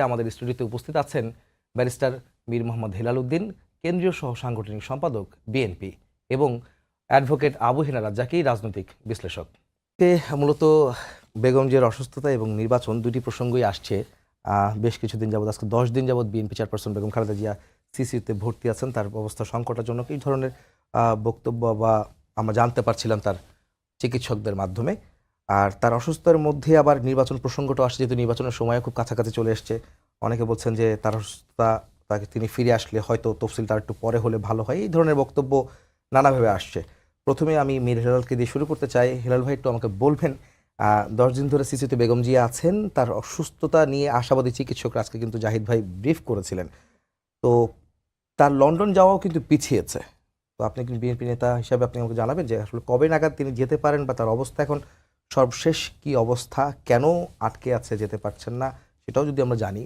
আমাদের স্টুডিওতে উপস্থিত আছেন ব্যারিস্টার মীর মোহাম্মদ হেলাল উদ্দিন, কেন্দ্রীয় সহ সাংগঠনিক সম্পাদক বিএনপি, এবং অ্যাডভোকেট আবু হেনা রাজ্জাকি, রাজনৈতিক বিশ্লেষক। মূলত বেগম জিয়ার অসুস্থতা এবং নির্বাচন দুটি প্রসঙ্গই আসছে। বেশ কিছুদিন যাবৎ, আজকে 10 দিন যাবৎ বিএনপি চেয়ারপারসন বেগম খালেদা জিয়া সিসিউতে ভর্তি আছেন। তার অবস্থা সংকটাজনক, এই ধরনের বক্তব্য বা আমরা জানতে পারছিলাম তার চিকিৎসকদের মাধ্যমে। আর তার অসুস্থতার মধ্যে আবার নির্বাচন প্রসঙ্গটা আসছে, যেহেতু নির্বাচনের সময় খুব কাছাকাছি চলে এসছে। অনেকে বলছেন যে তার অসুস্থতা, তাকে তিনি ফিরে আসলে হয়তো তফসিলটা একটু পরে হলে ভালো হয়। এই ধরনের বক্তব্য নানাভাবে আসছে। প্রথমে আমি মীর হেলালকে দিয়ে শুরু করতে চাই। হেলাল ভাই, একটু আমাকে বলবেন, 10 দিন ধরে সিসিতে বেগম জিয়া আছেন, তার অসুস্থতা নিয়ে আশাবাদী চিকিৎসকরা আজকে কিন্তু জাহিদ ভাই ব্রিফ করেছিলেন। তো তার লন্ডন যাওয়াও কিন্তু পিছিয়েছে। তো আপনি কিন্তু বিএনপি নেতা হিসাবে আপনি আমাকে জানাবেন যে আসলে কবে নাগাদ তিনি যেতে পারেন, বা তার অবস্থা এখন সর্বশেষ কি অবস্থা, কেন আটকে আছে, যেতে পারছেন না, সেটাও যদি আমরা জানি।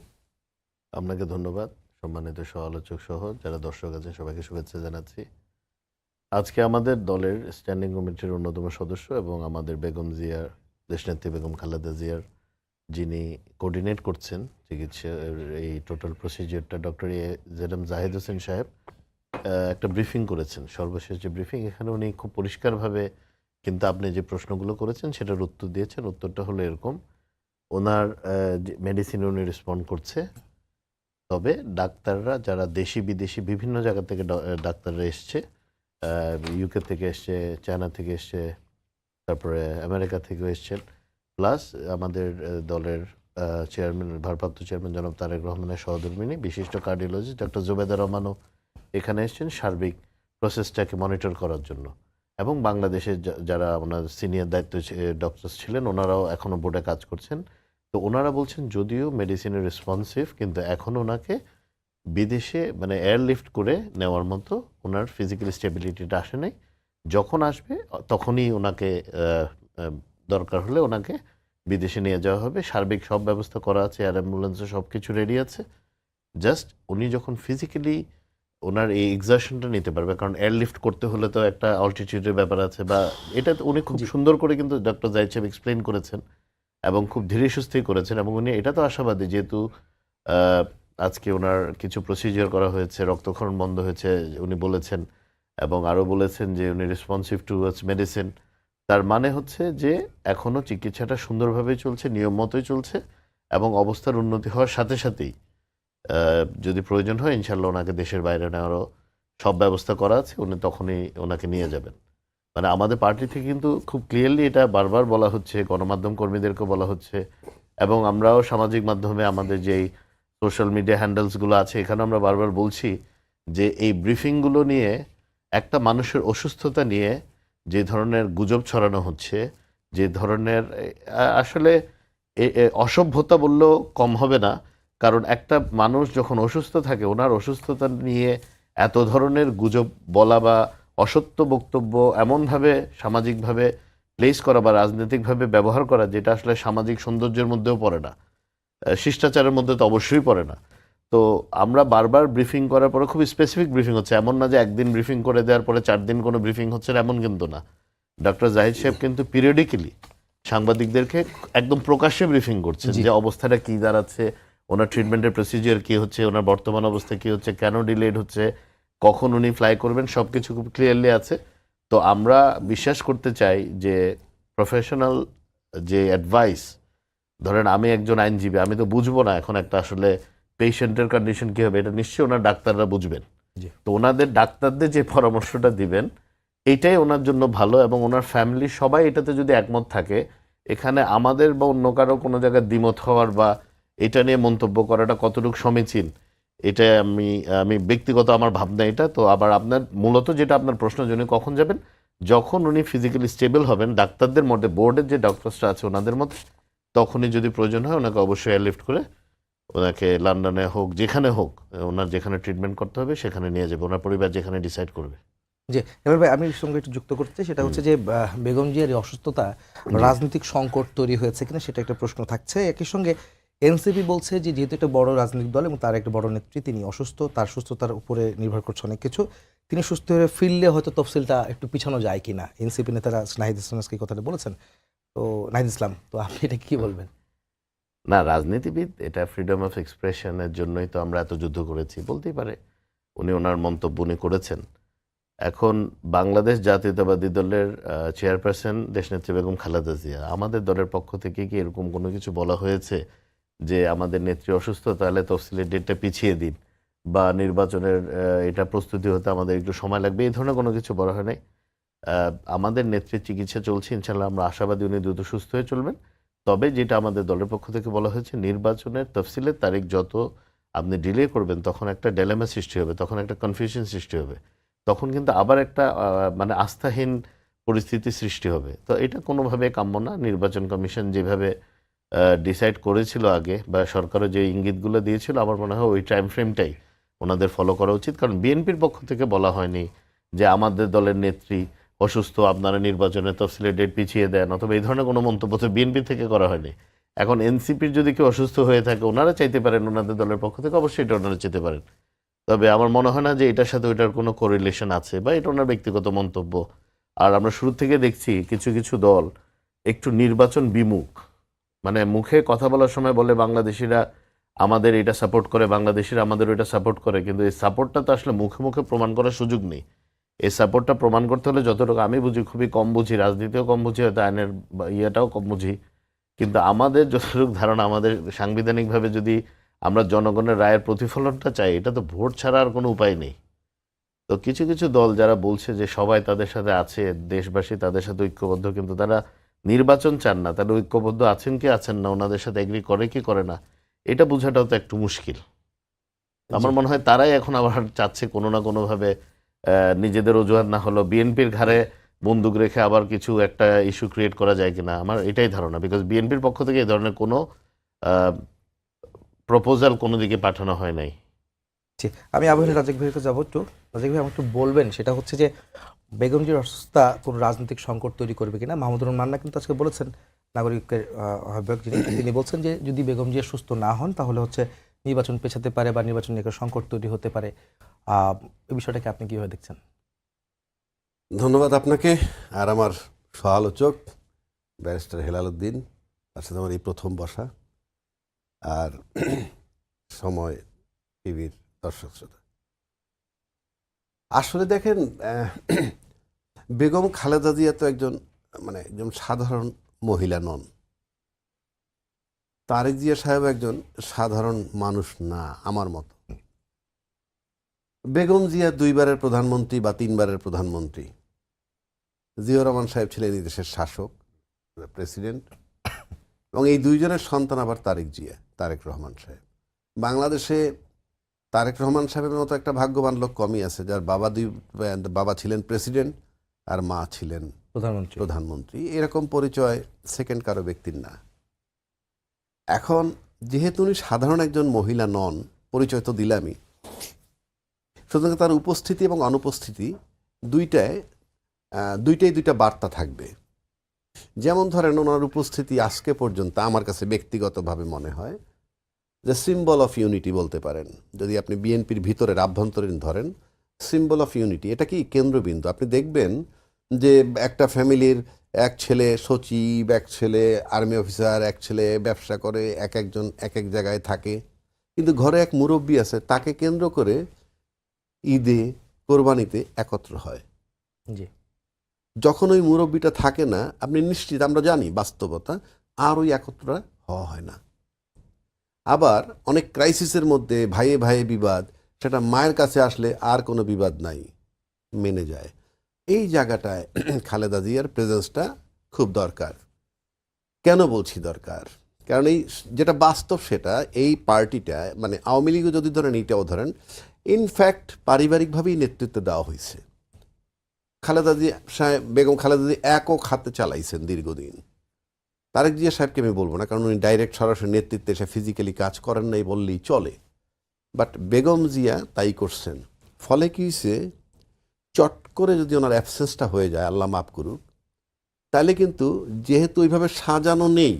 আপনাকে ধন্যবাদ। সম্মানিত সহ-আলোচক সহ যারা দর্শক আছেন সবাইকে শুভেচ্ছা জানাচ্ছি। আজকে আমাদের দলের স্ট্যান্ডিং কমিটির অন্যতম সদস্য এবং আমাদের বেগম জিয়ার, দেশনেত্রী বেগম খালেদা জিয়ার যিনি কোঅর্ডিনেট করছেন চিকিৎসার এই টোটাল প্রসিজিওরটা, doctor Z M Zahid Hossain সাহেব একটা ব্রিফিং করেছেন। সর্বশেষ যে ব্রিফিং, এখানে উনি খুব পরিষ্কারভাবে কিন্তু আপনি যে প্রশ্নগুলো করেছেন সেটার উত্তর দিয়েছেন। উত্তরটা হলো এরকম: ওনার মেডিসিনে উনি রেসপন্ড করছে, তবে ডাক্তাররা যারা দেশি বিদেশি বিভিন্ন জায়গা থেকে ডাক্তাররা এসছে, ইউকে থেকে এসছে, চায়না থেকে এসছে, তারপরে আমেরিকা থেকেও এসছেন, প্লাস আমাদের দলের চেয়ারম্যান, ভারপ্রাপ্ত চেয়ারম্যান জনাব তারেক রহমানের সহধর্মিণী বিশিষ্ট কার্ডিওলজিস্ট ডক্টর জুবেদা রহমানও এখানে এসছেন সার্বিক প্রসেসটাকে মনিটর করার জন্য। এবং বাংলাদেশের যারা ওনার সিনিয়র দায়িত্ব ডক্টর ছিলেন, ওনারাও এখনও বোর্ডে কাজ করছেন। তো ওনারা বলছেন যদিও মেডিসিনের রেসপন্সিভ, কিন্তু এখন ওনাকে বিদেশে মানে এয়ারলিফট করে নেওয়ার মতো ওনার ফিজিক্যাল স্টেবিলিটিটা আসে নাই। যখন আসবে তখনই ওনাকে দরকার হলে ওনাকে বিদেশে নিয়ে যাওয়া হবে। সার্বিক সব ব্যবস্থা করা আছে, এয়ার অ্যাম্বুলেন্সে সব কিছু রেডি আছে। জাস্ট উনি যখন ফিজিক্যালি ওনার এই এক্সারশনটা নিতে পারবে, কারণ এয়ারলিফট করতে হলে তো একটা অল্টিটিউডের ব্যাপার আছে, বা এটা উনি খুব সুন্দর করে কিন্তু ডক্টর জাহিদ সাহেব এক্সপ্লেন করেছেন এবং খুব ধীরে সুস্থেই করেছেন। এবং উনি এটা তো আশাবাদী, যেহেতু আজকে ওনার কিছু প্রসিজিওর করা হয়েছে, রক্তক্ষরণ বন্ধ হয়েছে উনি বলেছেন, এবং আরও বলেছেন যে উনি রেসপন্সিভ টুয়ার্ডস মেডিসিন। তার মানে হচ্ছে যে এখনও চিকিৎসাটা সুন্দরভাবেই চলছে, নিয়ম মতোই চলছে, এবং অবস্থার উন্নতি হওয়ার সাথে সাথেই যদি প্রয়োজন হয় ইনশাল্লাহ ওনাকে দেশের বাইরে নেওয়ারও সব ব্যবস্থা করা আছে। উনি তখনই ওনাকে নিয়ে যাবেন। মানে আমাদের পার্টি থেকে কিন্তু খুব ক্লিয়ারলি এটা বারবার বলা হচ্ছে, গণমাধ্যম কর্মীদেরকে বলা হচ্ছে, এবং আমরাও সামাজিক মাধ্যমে আমাদের যেই সোশ্যাল মিডিয়া হ্যান্ডেলসগুলো আছে এখানে আমরা বারবার বলছি যে এই ব্রিফিংগুলো নিয়ে, একটা মানুষের অসুস্থতা নিয়ে যে ধরনের গুজব ছড়ানো হচ্ছে, যে ধরনের আসলে অসভ্যতা বললেও কম হবে না। কারণ একটা মানুষ যখন অসুস্থ থাকে, ওনার অসুস্থতা নিয়ে এত ধরনের গুজব বলা বা অসত্য বক্তব্য এমনভাবে সামাজিকভাবে প্লেস করা বা রাজনৈতিকভাবে ব্যবহার করা, যেটা আসলে সামাজিক সৌন্দর্যের মধ্যেও পড়ে না, শিষ্টাচারের মধ্যে তো অবশ্যই পড়ে না। তো আমরা বারবার ব্রিফিং করার পরে খুব স্পেসিফিক ব্রিফিং হচ্ছে, এমন না যে একদিন ব্রিফিং করে দেওয়ার পরে 4 দিন কোনো ব্রিফিং হচ্ছে না, এমন কিন্তু না। ডক্টর জাহিদ সাহেব কিন্তু পিরিয়ডিক্যালি সাংবাদিকদেরকে একদম প্রকাশ্যে ব্রিফিং করছেন যে অবস্থাটা কী দাঁড়াচ্ছে, ওনার ট্রিটমেন্টের প্রসিজিওর কী হচ্ছে, ওনার বর্তমান অবস্থা কী হচ্ছে, কেন ডিলেড হচ্ছে, কখন উনি ফ্লাই করবেন, সব কিছু খুব ক্লিয়ারলি আছে। তো আমরা বিশ্বাস করতে চাই যে প্রফেশনাল যে অ্যাডভাইস, ধরেন আমি একজন আইনজীবী, আমি তো বুঝবো না এখন একটা আসলে পেশেন্টের কন্ডিশন কী হবে, এটা নিশ্চয়ই ওনার ডাক্তাররা বুঝবেন। তো ওনাদের ডাক্তারদের যে পরামর্শটা দিবেন এইটাই ওনার জন্য ভালো, এবং ওনার ফ্যামিলি সবাই এটাতে যদি একমত থাকে, এখানে আমাদের বা অন্য কারো কোনো জায়গায় দ্বিমত হওয়ার বা এটা নিয়ে মন্তব্য করাটা কতটুকু সমীচীন, এটা আমি ব্যক্তিগত আমার ভাবনা এটা। তো আবার আপনার মূলত যেটা আপনার প্রশ্ন, উনি কখন যাবেন, যখন উনি ফিজিক্যালি স্টেবল হবেন, ডাক্তারদের মধ্যে বোর্ডের যে ডক্টরসরা আছে ওনাদের মধ্যে, তখনই যদি প্রয়োজন হয় ওনাকে অবশ্যই এয়ারলিফট করে ওনাকে লন্ডনে হোক, যেখানে হোক, ওনার যেখানে ট্রিটমেন্ট করতে হবে সেখানে নিয়ে যাবে, ওনার পরিবার যেখানে ডিসাইড করবে। জি, এবার ভাই আমি সঙ্গে একটু যুক্ত করতে চাই, সেটা হচ্ছে যে বেগম জিয়ার অসুস্থতা রাজনৈতিক সংকট তৈরি হয়েছে কিনা সেটা একটা প্রশ্ন থাকছে। একই সঙ্গে এনসিপি বলছে যে যেহেতু একটা বড় রাজনৈতিক দল এবং তার একটা বড় নেত্রী, তিনি অসুস্থ, তার সুস্থতার উপরে নির্ভর করছে অনেক কিছু, তিনি সুস্থ হয়ে ফিরলে হয়তো তফসিলটা একটু পিছানো যায় কিনা। এনসিপি নেতারা নাহিদ ইসলাম আজকে এই কথাটা বলেছেন। তো নাহিদ ইসলাম, তো আপনি এটা কি বলবেন? না, রাজনীতিবিদ এটা ফ্রিডম অফ এক্সপ্রেশনের জন্যই তো আমরা এত যুদ্ধ করেছি, বলতেই পারে। উনি ওনার মন্তব্য উনি করেছেন। এখন বাংলাদেশ জাতীয়তাবাদী দলের চেয়ারপারসন দেশনেত্রী বেগম খালেদা জিয়া, আমাদের দলের পক্ষ থেকে কি এরকম কোনো কিছু বলা হয়েছে যে আমাদের নেত্রী অসুস্থ, তাহলে তফসিলের ডেটটা পিছিয়ে দিন, বা নির্বাচনের এটা প্রস্তুতি হতে আমাদের একটু সময় লাগবে, এই ধরনের কোনো কিছু বলা হয় নাই। আমাদের নেত্রীর চিকিৎসা চলছে, ইনশাল্লাহ আমরা আশাবাদী উনি দ্রুত সুস্থ হয়ে চলবেন। তবে যেটা আমাদের দলের পক্ষ থেকে বলা হয়েছে, নির্বাচনের তফসিলের তারিখ যত আপনি ডিলে করবেন, তখন একটা ডেলেমা সৃষ্টি হবে, তখন একটা কনফিউশন সৃষ্টি হবে, তখন কিন্তু আবার একটা মানে আস্থাহীন পরিস্থিতি সৃষ্টি হবে। তো এটা কোনোভাবে কাম্য না। নির্বাচন কমিশন যেভাবে ডিসাইড করেছিল আগে, বা সরকারও যে ইঙ্গিতগুলো দিয়েছিল, আমার মনে হয় ওই টাইম ফ্রেমটাই ওনাদের ফলো করা উচিত। কারণ বিএনপির পক্ষ থেকে বলা হয়নি যে আমাদের দলের নেত্রী অসুস্থ, আপনারা নির্বাচনের তফসিলের ডেট পিছিয়ে দেন, অথবা এই ধরনের কোনো মন্তব্য তো বিএনপি থেকে করা হয়নি। এখন এনসিপির যদি কেউ অসুস্থ হয়ে থাকে, ওনারা চাইতে পারেন ওনাদের দলের পক্ষ থেকে, অবশ্যই এটা ওনারা চাইতে পারেন। তবে আমার মনে হয় না যে এটার সাথে ওইটার কোনো কোরিলেশন আছে, বা এটা ওনার ব্যক্তিগত মন্তব্য। আর আমরা শুরু থেকে দেখছি কিছু কিছু দল একটু নির্বাচন বিমুখ, মানে মুখে কথা বলার সময় বলে বাংলাদেশিরা আমাদের এটা সাপোর্ট করে, বাংলাদেশিরা আমাদের ওইটা সাপোর্ট করে, কিন্তু এই সাপোর্টটা তো আসলে মুখে মুখে প্রমাণ করার সুযোগ নেই। এই সাপোর্টটা প্রমাণ করতে হলে, যতটুকু আমি বুঝি, খুবই কম বুঝি, রাজনীতিও কম বুঝি, হয়তো আইনের ইয়েটাও কম বুঝি, কিন্তু আমাদের যতটুকু ধারণা, আমাদের সাংবিধানিকভাবে যদি আমরা জনগণের রায়ের প্রতিফলনটা চাই, এটা তো ভোট ছাড়া আর কোনো উপায় নেই। তো কিছু কিছু দল যারা বলছে যে সবাই তাদের সাথে আছে, দেশবাসী তাদের সাথে ঐক্যবদ্ধ, কিন্তু তারা নির্বাচন চান না, তারা ঐক্যবদ্ধ আছেন কি আছেন না, ওনাদের সাথে এগ্রি করে কি করে না, এটা বোঝাটাও তো একটু মুশকিল। আমার মনে হয় তারাই এখন আবার চাচ্ছে কোনো না কোনোভাবে নিজেদের অজুহাত না হলো বিএনপির ঘাড়ে বন্দুক রেখে আবার কিছু একটা ইস্যু ক্রিয়েট করা যায় কিনা, আমার এটাই ধারণা। বিকজ বিএনপির পক্ষ থেকে এই ধরনের কোনো প্রপোজাল কোনো দিকে পাঠানো হয় নাই। জি, আমি আবু হেনা রাজাক ভাইকে যাবো একটু। রাজাক ভাই, আমাকে একটু বলবেন, সেটা হচ্ছে যে বেগমজির অসুস্থতা কোনো রাজনৈতিক সংকট তৈরি করবে কিনা? মাহমুদুর রহমান মান্না কিন্তু আজকে বলেছেন, নাগরিকের আহ্বায়ক যিনি, তিনি বলছেন যে যদি বেগমজি সুস্থ না হন তাহলে হচ্ছে নির্বাচন পেছাতে পারে, বা নির্বাচন নিয়ে একটা সংকট তৈরি হতে পারে। এই বিষয়টাকে আপনি কিভাবে দেখছেন? ধন্যবাদ আপনাকে। আর আমার সহ-আলোচক ব্যারিস্টার হেলাল উদ্দিন, তার সাথে আমার এই প্রথম বসা। আর সময় টিভির দর্শক শ্রোতা, আসলে দেখেন, বেগম খালেদা জিয়া তো একজন সাধারণ মহিলা নন। তারেক জিয়া সাহেব একজন সাধারণ মানুষ না আমার মতো। বেগম জিয়া 2 বারের প্রধানমন্ত্রী বা 3 বারের প্রধানমন্ত্রী। জিয়াউর রহমান সাহেব ছিলেন এই দেশের শাসক, প্রেসিডেন্ট, এবং এই দুইজনের সন্তান আবার তারেক রহমান সাহেব। বাংলাদেশে তারেক রহমান সাহেবের মতো একটা ভাগ্যবান লোক কমই আছে, যার বাবা ছিলেন প্রেসিডেন্ট আর মা ছিলেন প্রধানমন্ত্রী। এরকম পরিচয় সেকেন্ড কারো ব্যক্তির না। এখন যেহেতু উনি সাধারণ একজন মহিলা নন, পরিচয় তো দিলামই, সুতরাং তার উপস্থিতি এবং অনুপস্থিতি দুইটাই দুইটা বার্তা থাকবে। যেমন ধরেন, ওনার উপস্থিতি আজকে পর্যন্ত আমার কাছে ব্যক্তিগতভাবে মনে হয় যে সিম্বল অফ ইউনিটি বলতে পারেন। যদি আপনি বিএনপির ভিতরের আভ্যন্তরীণ ধরেন, সিম্বল অফ ইউনিটি, এটা কি কেন্দ্রবিন্দু। আপনি দেখবেন যে একটা ফ্যামিলির এক ছেলে সচিব, এক ছেলে আর্মি অফিসার, এক ছেলে ব্যবসা করে, একজন এক এক জায়গায় থাকে, কিন্তু ঘরে এক মুরব্বী আছে, তাকে কেন্দ্র করে ঈদে, কোরবানিতে একত্র হয়। জি। যখন ওই মুরব্বীটা থাকে না, আপনি নিশ্চিত, আমরা জানি বাস্তবতা, আর ওই একত্র হওয়া হয় না। আবার অনেক ক্রাইসিসের মধ্যে ভাইয়ে ভাইয়ে বিবাদ, সেটা মায়ের কাছে আসলে আর কোনো বিবাদ নাই, মেনে যায়। এই জায়গাটায় খালেদা জিয়ার প্রেজেন্সটা খুব দরকার। কেন বলছি দরকার? কারণ এই যেটা বাস্তব, সেটা এই পার্টিটা, মানে আওয়ামী লীগও যদি ধরেন, এইটাও ধরেন, ইনফ্যাক্ট পারিবারিকভাবেই নেতৃত্ব দেওয়া হয়েছে। বেগম খালেদা জিয়া একক হাতে চালাইছেন দীর্ঘদিন। তারেক জিয়া সাহেবকে আমি বলবো না, কারণ উনি ডাইরেক্ট সরাসরি নেতৃত্বে এসে ফিজিক্যালি কাজ করেন নাই বললেই চলে, বাট বেগম জিয়া তাই করছেন। ফলে কি হয়েছে, চট করে যদি ওনার অ্যাবসেন্সটা হয়ে যায়, আল্লাহ মাফ করুক, তাহলে কিন্তু যেহেতু ওইভাবে সাজানো নেই,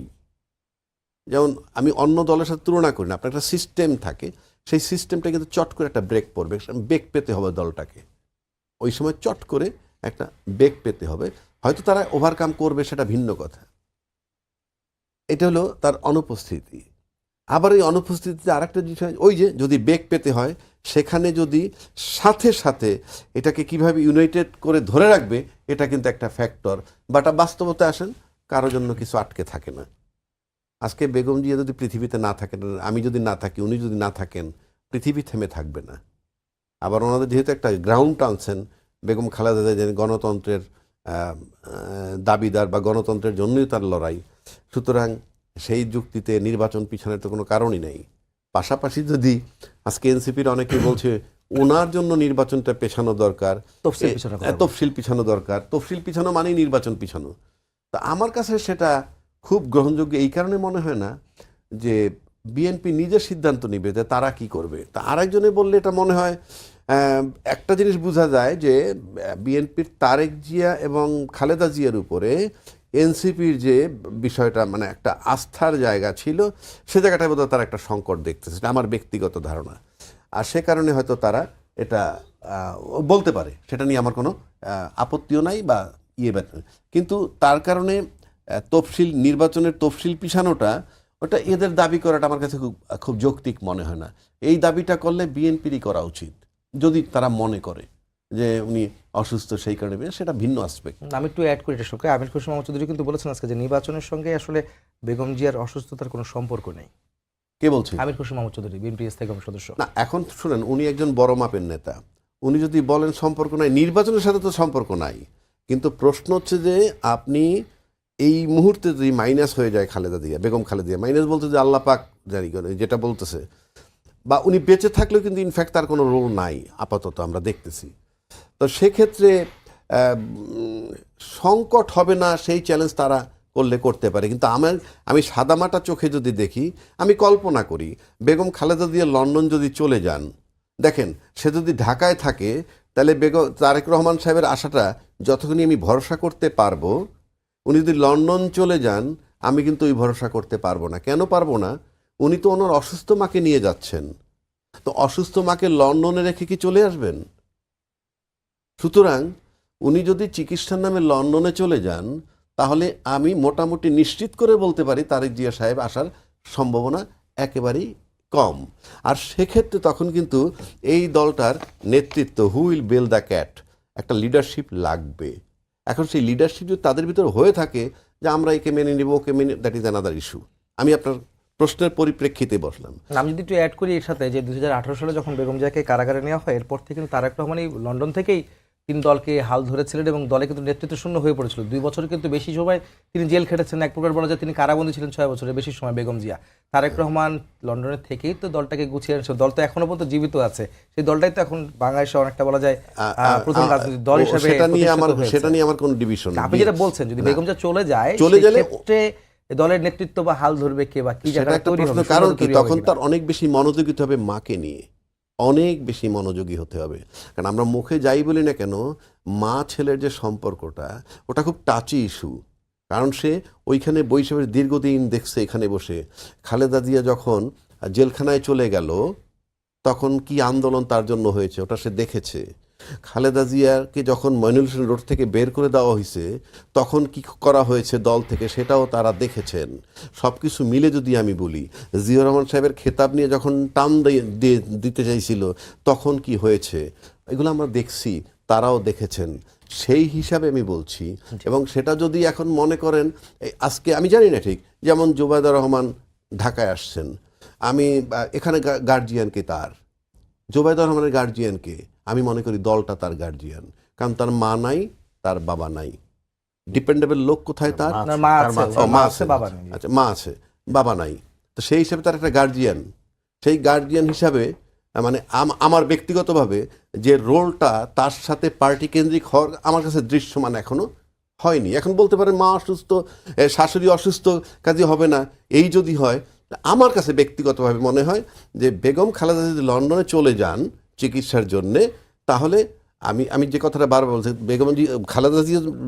যেমন আমি অন্য দলের সাথে তুলনা করি না, আপনার একটা সিস্টেম থাকে, সেই সিস্টেমটা কিন্তু চট করে একটা ব্রেক পড়বে, বেগ পেতে হবে দলটাকে। ওই সময় চট করে একটা বেগ পেতে হবে। হয়তো তারা ওভারকাম করবে, সেটা ভিন্ন কথা। এটা হলো তার অনুপস্থিতি। আবার এই অনুপস্থিতিতে আরেকটা বিষয়, ওই যে যদি বেগ পেতে হয় সেখানে যদি সাথে সাথে এটাকে কিভাবে ইউনাইটেড করে ধরে রাখবে, এটা কিন্তু একটা ফ্যাক্টর। বাট বাস্তবতা আসেন, কারোর জন্য কিছু আটকে থাকে না। আজকে বেগম জিয়া যদি পৃথিবীতে না থাকেন, আমি যদি না থাকি, উনি যদি না থাকেন, পৃথিবী থেমে থাকবে না। আবার ওনাদের যেহেতু একটা গ্রাউন্ড টানছেন, বেগম খালেদা জিয়া গণতন্ত্রের দাবিদার বা গণতন্ত্রের জন্যই তার লড়াই, সুতরাং সেই যুক্তিতে নির্বাচন পিছনের তো কোনো কারণই নেই। পাশাপাশি যদি আজকে এনসিপির অনেকে বলছে ওনার জন্য নির্বাচনটা পেছানো দরকার, তফসিল পিছানোর কথা বলছে। তফসিল পিছানো দরকার, তফসিল পিছানো মানেই নির্বাচন পিছানো। তা আমার কাছে সেটা খুব গ্রহণযোগ্য এই কারণে মনে হয় না যে বিএনপি নিজের সিদ্ধান্ত নিবে যে তারা কি করবে। তা আরেকজনে বললে এটা মনে হয় একটা জিনিস বোঝা যায় যে বিএনপির তারেক জিয়া এবং খালেদা জিয়ার উপরে এনসিপির যে বিষয়টা, মানে একটা আস্থার জায়গা ছিল, সে জায়গাটায় বোধহয় তারা একটা সংকট দেখতেছে, এটা আমার ব্যক্তিগত ধারণা। আর সে কারণে হয়তো তারা এটা বলতে পারে, সেটা নিয়ে আমার কোনো আপত্তিও নাই বা কিন্তু তার কারণে তফসিল, নির্বাচনের তফসিল পিছানোটা, ওটা এদের দাবি করাটা আমার কাছে খুব যৌক্তিক মনে হয় না। এই দাবিটা করলে বিএনপিরই করা উচিত, যদি তারা মনে করে যে উনি অসুস্থ সেই কারণে, সেটা ভিন্ন আসপেক্ট। আমি একটু অ্যাড করি এটার সঙ্গে। আমির খসরু মাহমুদ চৌধুরী কিন্তু বলেছেন আজকে যে নির্বাচনের সঙ্গে আসলে বেগম জিয়ার অসুস্থতার কোনো সম্পর্ক নেই। কে বলছে? আমির খসরু মাহমুদ চৌধুরী, বিএনপি স্থায়ী কমিটির সদস্য। না, এখন শুনেন, উনি একজন বড় মাপের নেতা, উনি যদি বলেন সম্পর্ক নাই, নির্বাচনের সাথে তো সম্পর্ক নাই, কিন্তু প্রশ্ন হচ্ছে যে আপনি এই মুহূর্তে যদি মাইনাস হয়ে যায় খালেদা জিয়া, বেগম খালেদা জিয়া, মাইনাস বলতে যে আল্লাহ পাক জারি করে যেটা বলতেছে, বা উনি বেঁচে থাকলেও কিন্তু ইনফ্যাক্ট তার কোনো রোল নাই আপাতত আমরা দেখতেছি। তো সেক্ষেত্রে সংকট হবে না সেই চ্যালেঞ্জ তারা করলে করতে পারে। কিন্তু আমি সাদামাটা চোখে যদি দেখি, আমি কল্পনা করি বেগম খালেদা জিয়া লন্ডন যদি চলে যান, দেখেন সে যদি ঢাকায় থাকে, তাহলে তারেক রহমান সাহেবের আশাটা যতক্ষণ আমি ভরসা করতে পারবো, উনি যদি লন্ডন চলে যান, আমি কিন্তু ওই ভরসা করতে পারবো না। কেন পারবো না? উনি তো ওনার অসুস্থ মাকে নিয়ে যাচ্ছেন, তো অসুস্থ মাকে লন্ডনে রেখে কি চলে আসবেন? সুতরাং উনি যদি চিকিৎসার নামে লন্ডনে চলে যান, তাহলে আমি মোটামুটি নিশ্চিত করে বলতে পারি তারেক জিয়া সাহেব আসার সম্ভাবনা একেবারেই কম। আর সেক্ষেত্রে তখন কিন্তু এই দলটার নেতৃত্ব, who will bell the cat, একটা লিডারশিপ লাগবে। এখন সেই লিডারশিপ যদি তাদের ভিতরে হয়ে থাকে যে আমরা একে মেনে নিব, ওকে মেনে, দ্যাট ইজ অ্যানাদার ইস্যু। আমি আপনার প্রশ্নের পরিপ্রেক্ষিতে বসলাম। আমি যদি একটু অ্যাড করি এর সাথে, যে 2018 সালে যখন বেগম জিয়াকে কারাগারে নেওয়া হয়, এরপর থেকে কিন্তু তারেক রহমান এই লন্ডন থেকেই তিনি দলকে হাল ধরেছিলেন এবং দলে কিন্তু নেতৃত্ব শূন্য হয়ে পড়েছিল। 2 বছর কিন্তু বেশি সময় তিনি জেল খেটেছেন, এক প্রকার বলা যায় তিনি কারাবন্দী ছিলেন 6 বছরের বেশি সময় বেগম জিয়া। তারেক রহমান লন্ডনের থেকেই তো দলটাকে গুছিয়ে এনেছে, দল তো এখনো পর্যন্ত জীবিত আছে, সেই দলটাই তো এখন বাংলাদেশে অনেকটা বলা যায় প্রথম রাজনৈতিক দল হিসেবে। সেটা নিয়ে আমার কোনো ডিভিশন নেই। আপনি যেটা বলছেন, যদি বেগম জিয়া চলে গেলে ক্ষেত্রে দলের নেতৃত্ব বা হাল ধরবে কে, বা কি জায়গা তৈরি হবে? কারণ কি, তখন তার অনেক বেশি মনোযোগী হতে হবে, মাকে নিয়ে অনেক বেশি মনোযোগী হতে হবে। কারণ আমরা মুখে যাই বলি না কেন, মা ছেলের যে সম্পর্কটা, ওটা খুব টাচি ইস্যু। কারণ সে ওইখানে বৈশাখের দীর্ঘদিন দেখছে, এখানে বসে খালেদা জিয়া যখন জেলখানায় চলে গেল, তখন কি আন্দোলন তার জন্য হয়েছে ওটা সে দেখেছে। খালেদা জিয়াকে যখন মইনুল হোসেন রোড থেকে বের করে দেওয়া হয়েছে, তখন কি করা হয়েছে দল থেকে, সেটাও তারা দেখেছেন। সব কিছু মিলে যদি আমি বলি, জিয়াউর রহমান সাহেবের খেতাব নিয়ে যখন টান দিতে চাইছিল, তখন কি হয়েছে, এগুলো আমরা দেখছি, তারাও দেখেছেন। সেই হিসাবে আমি বলছি। এবং সেটা যদি এখন মনে করেন, আজকে আমি জানি না ঠিক, যেমন জুবাইদা রহমান ঢাকায় আসছেন, আমি এখানে গার্জিয়ানকে, তার জুবাইদা রহমানের গার্জিয়ানকে আমি মনে করি দলটা তার গার্জিয়ান। কারণ তার মা নাই, তার বাবা নাই, ডিপেন্ডেবল লোক কোথায় তার? মা আছে, বাবা নেই। আচ্ছা, মা আছে, বাবা নাই, তো সেই হিসাবে তার একটা গার্জিয়ান। সেই গার্জিয়ান হিসাবে মানে আমার ব্যক্তিগতভাবে যে রোলটা তার সাথে পার্টি কেন্দ্রিক হওয়ার আমার কাছে দৃশ্যমান এখনো হয়নি। এখন বলতে পারেন মা অসুস্থ, শাশুড়ি অসুস্থ, কাজে হবে না। এই যদি হয়, আমার কাছে ব্যক্তিগতভাবে মনে হয় যে বেগম খালেদা যদি লন্ডনে চলে যান চিকিৎসার জন্যে, তাহলে আমি যে কথাটা বারবার বলছি,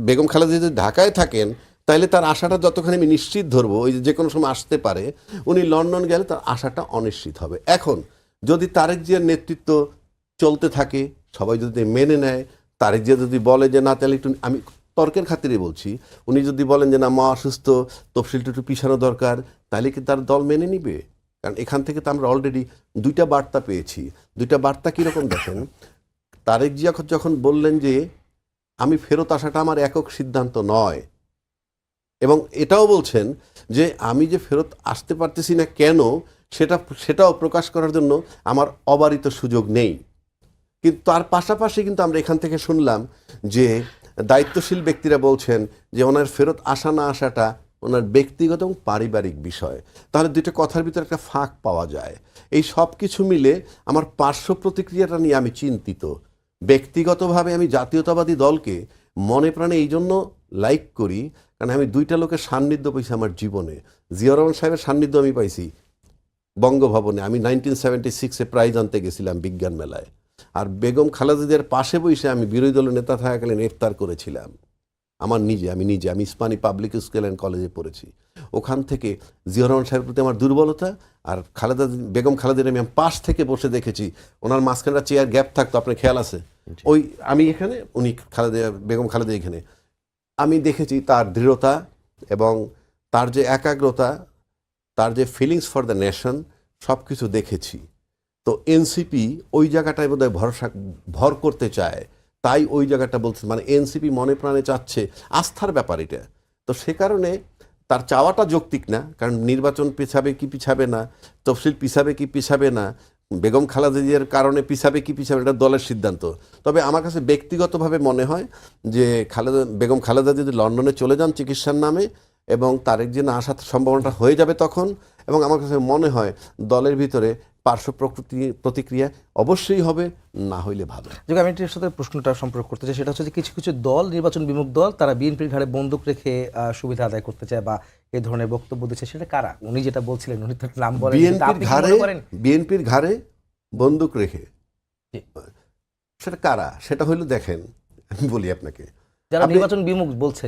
বেগম খালেদা যদি ঢাকায় থাকেন, তাহলে তার আশাটা যতখানি আমি নিশ্চিত ধরবো, ওই যে কোনো সময় আসতে পারে, উনি লন্ডন গেলে তার আশাটা অনিশ্চিত হবে। এখন যদি তারেক জিয়ার নেতৃত্ব চলতে থাকে, সবাই যদি মেনে নেয়, তারেক জিয়া যদি বলে যে না, তাহলে একটু, আমি তর্কের খাতিরে বলছি, উনি যদি বলেন যে না, মা অসুস্থ, তফসিলটা একটু পিছানো দরকার, তাহলে কি তার দল মেনে নিবে? কারণ এখান থেকে তো আমরা অলরেডি দুইটা বার্তা পেয়েছি। দুইটা বার্তা কীরকম দেখেন, তারেক জিয়া যখন বললেন যে আমি ফেরত আসাটা আমার একক সিদ্ধান্ত নয়, এবং এটাও বলছেন যে আমি যে ফেরত আসতে পারতেছি না কেন সেটাও প্রকাশ করার জন্য আমার অবারিত সুযোগ নেই। কিন্তু তার পাশাপাশি কিন্তু আমরা এখান থেকে শুনলাম যে দায়িত্বশীল ব্যক্তিরা বলছেন যে ওনার ফেরত আসা না আসাটা ওনার ব্যক্তিগত এবং পারিবারিক বিষয়। তাহলে দুইটা কথার ভিতরে একটা ফাঁক পাওয়া যায়। এই সব কিছু মিলে আমার পার্শ্ব প্রতিক্রিয়াটা নিয়ে আমি চিন্তিত। ব্যক্তিগতভাবে আমি জাতীয়তাবাদী দলকে মনে প্রাণে এই জন্য লাইক করি, কারণ আমি দুইটা লোকের সান্নিধ্য পাইছি আমার জীবনে। জিয়াউর রহমান সাহেবের সান্নিধ্য আমি পাইছি বঙ্গভবনে, আমি 1976-এ প্রাইজ আনতে গেছিলাম বিজ্ঞান মেলায়, আর বেগম খালেদা জিয়ার পাশে বসে আমি বিরোধী দলের নেতা থাকাকালীন ইফতার করেছিলাম। আমি ইসমানী পাবলিক স্কুল অ্যান্ড কলেজে পড়েছি। ওখান থেকে জিয়াউর রহমান সাহেবের প্রতি আমার দুর্বলতা, আর বেগম খালেদার আমি পাশ থেকে বসে দেখেছি, ওনার মাঝখানটা চেয়ার গ্যাপ থাকতো, আপনার খেয়াল আছে? ওই আমি এখানে, উনি বেগম খালেদা এখানে। আমি দেখেছি তার দৃঢ়তা এবং তার যে একাগ্রতা, তার যে ফিলিংস ফর দ্য নেশন, সব কিছু দেখেছি। তো এনসিপি ওই জায়গাটায় বোধহয় ভর করতে চায়, তাই ওই জায়গাটা বলছে, মানে এনসিপি মনে প্রাণে চাচ্ছে, আস্থার ব্যাপার এটা। তো সে কারণে তার চাওয়াটা যৌক্তিক না, কারণ নির্বাচন পিছাবে কি পিছাবে না, তফসিল পিছাবে কি পিছাবে না, বেগম খালেদা জিয়ার কারণে পিছাবে কি পিছাবে, এটা দলের সিদ্ধান্ত। তবে আমার কাছে ব্যক্তিগতভাবে মনে হয় যে বেগম খালেদা যদি লন্ডনে চলে যান চিকিৎসার নামে, এবং তারেক জিয়া না আসার সম্ভাবনাটা হয়ে যাবে তখন, এবং আমার কাছে মনে হয় দলের ভিতরে পার্শ্ব প্রতিক্রিয়া অবশ্যই হবে, না হইলে ভালো। যদি আমি এটির সাথে প্রশ্নটা সম্পর্ক করতে চাই, সেটা হচ্ছে যে কিছু কিছু দল, নির্বাচন বিমুখ দল, তারা বিএনপির ঘাড়ে বন্দুক রেখে সুবিধা আদায় করতে চায় বা এই ধরনের বক্তব্য দিচ্ছে। সেটা কারা? উনি যেটা বলছিলেন, উনি তার নাম বলেন, বিএনপির ঘাড়ে বন্দুক রেখে সেটা কারা? সেটা হইলো, দেখেন আমি বলি আপনাকে, যারা নির্বাচন বিমুখ বলছে,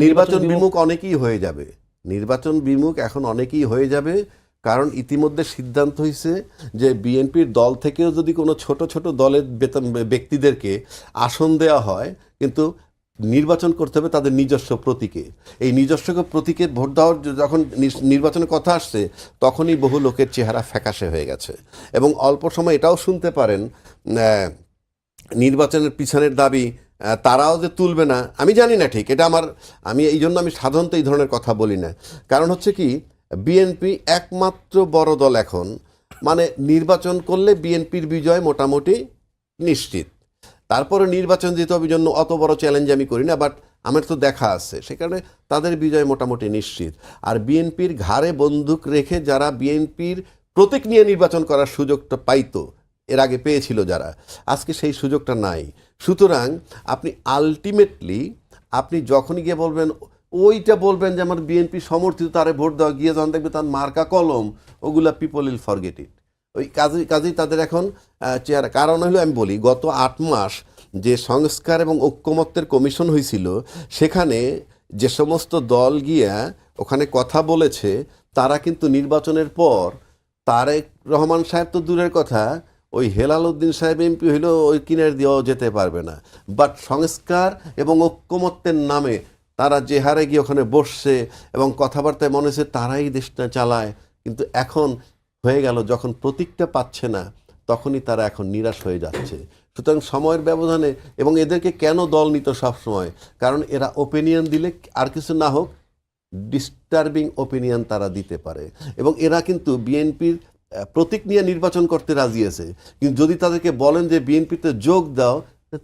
নির্বাচন বিমুখ অনেকেই হয়ে যাবে, নির্বাচন বিমুখ এখন অনেকেই হয়ে যাবে, কারণ ইতিমধ্যে সিদ্ধান্ত হয়েছে যে বিএনপির দল থেকেও যদি কোনো ছোট ছোট দলের ব্যক্তিদেরকে আসন দেওয়া হয়, কিন্তু নির্বাচন করতে হবে তাদের নিজস্ব প্রতীকে। এই নিজস্ব প্রতীকে ভোট দেওয়ার যখন নির্বাচনের কথা আসছে, তখনই বহু লোকের চেহারা ফ্যাকাশে হয়ে গেছে। এবং অল্প সময় এটাও শুনতে পারেন, নির্বাচনের পিছনের দাবি তারাও যে তুলবে না, আমি জানি না ঠিক, এটা আমি এই জন্য আমি সাধারণত এই ধরনের কথা বলি না। কারণ হচ্ছে কি, বিএনপি একমাত্র বড় দল এখন, মানে নির্বাচন করলে বিএনপির বিজয় মোটামুটি নিশ্চিত। তারপরে নির্বাচন দিতে হবে, জন্য অত বড় চ্যালেঞ্জ আমি করি না, বাট আমার তো দেখা আছে, সে কারণে তাদের বিজয় মোটামুটি নিশ্চিত। আর বিএনপির ঘাড়ে বন্দুক রেখে যারা বিএনপির প্রতীক নিয়ে নির্বাচন করার সুযোগটা পাইতো, এর আগে পেয়েছিল যারা, আজকে সেই সুযোগটা নাই। সুতরাং আপনি আলটিমেটলি আপনি যখনই গিয়ে বলবেন যে আমার বিএনপি সমর্থিত, তারে ভোট দেওয়া, গিয়ে যখন দেখবে তার মার্কা কলম, ওগুলা পিপল উইল ফরগেট ইট। ওই কাজেই তাদের এখন চেহারা। কারণ হলো, আমি বলি, গত 8 মাস যে সংস্কার এবং ঐক্যমত্যের কমিশন হয়েছিল, সেখানে যে সমস্ত দল গিয়া ওখানে কথা বলেছে, তারা কিন্তু নির্বাচনের পর তারেক রহমান সাহেব তো দূরের কথা, ওই হেলাল উদ্দিন সাহেব এমপি হইলেও ওই কিনার দিয়েও যেতে পারবে না। বাট সংস্কার এবং ঐক্যমত্যের নামে তারা যে হারে গিয়ে ওখানে বসছে এবং কথাবার্তায় মনে হচ্ছে তারাই দেশটা চালায়, কিন্তু এখন হয়ে গেল যখন প্রতীকটা পাচ্ছে না, তখনই তারা এখন নিরাশ হয়ে যাচ্ছে। সুতরাং সময়ের ব্যবধানে, এবং এদেরকে কেন দল নিত সবসময়, কারণ এরা ওপিনিয়ন দিলে, আর কিছু না হোক, ডিস্টার্বিং ওপিনিয়ন তারা দিতে পারে। এবং এরা কিন্তু বিএনপির প্রতীক নিয়ে নির্বাচন করতে রাজি আছে, কিন্তু যদি তাদেরকে বলেন যে বিএনপিতে যোগ দাও,